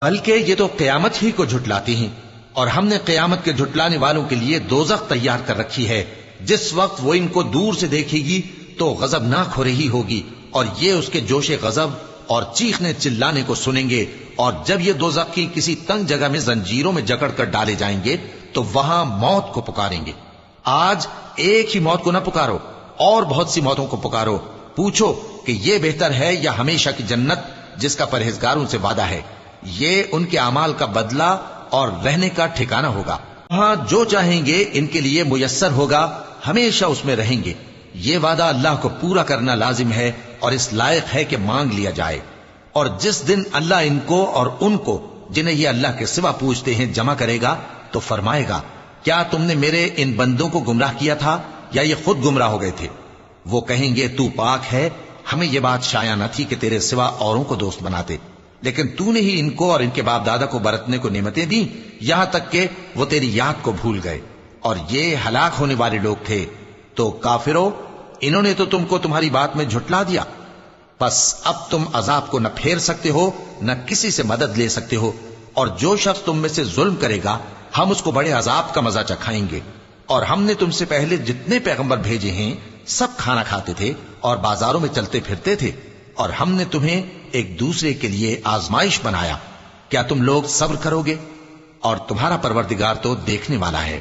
بلکہ یہ تو قیامت ہی کو جھٹلاتی ہیں، اور ہم نے قیامت کے جھٹلانے والوں کے لیے دوزخ تیار کر رکھی ہے، جس وقت وہ ان کو دور سے دیکھے گی تو غضبناک ہو رہی ہوگی، اور یہ اس کے جوش غضب اور چیخنے چلانے کو سنیں گے، اور جب یہ دوزخ کی کسی تنگ جگہ میں زنجیروں میں جکڑ کر ڈالے جائیں گے تو وہاں موت کو پکاریں گے۔ آج ایک ہی موت کو نہ پکارو، اور بہت سی موتوں کو پکارو، پوچھو کہ یہ بہتر ہے یا ہمیشہ کی جنت جس کا پرہیزگاروں سے وعدہ ہے، یہ ان کے اعمال کا بدلہ اور رہنے کا ٹھکانہ ہوگا، وہاں جو چاہیں گے ان کے لیے میسر ہوگا، ہمیشہ اس میں رہیں گے۔ یہ وعدہ اللہ کو پورا کرنا لازم ہے اور اس لائق ہے کہ مانگ لیا جائے۔ اور جس دن اللہ ان کو اور ان کو جنہیں یہ اللہ کے سوا پوچھتے ہیں جمع کرے گا تو فرمائے گا، کیا تم نے میرے ان بندوں کو گمراہ کیا تھا یا یہ خود گمراہ ہو گئے تھے؟ وہ کہیں گے تو پاک ہے، ہمیں یہ بات شایع نہ تھی کہ تیرے سوا اوروں کو دوست بناتے، لیکن تو نے ہی ان کو اور ان کے باپ دادا کو برتنے کو نعمتیں دیں، یہاں تک کہ وہ تیری یاد کو بھول گئے، اور یہ ہلاک ہونے والے لوگ تھے۔ تو کافرو، انہوں نے تو تم کو تمہاری بات میں جھٹلا دیا، بس اب تم عذاب کو نہ پھیر سکتے ہو نہ کسی سے مدد لے سکتے ہو، اور جو شخص تم میں سے ظلم کرے گا ہم اس کو بڑے عذاب کا مزہ چکھائیں گے۔ اور ہم نے تم سے پہلے جتنے پیغمبر بھیجے ہیں سب کھانا کھاتے تھے اور بازاروں میں چلتے پھرتے تھے، اور ہم نے تمہیں ایک دوسرے کے لیے آزمائش بنایا، کیا تم لوگ صبر کرو گے؟ اور تمہارا پروردگار تو دیکھنے والا ہے۔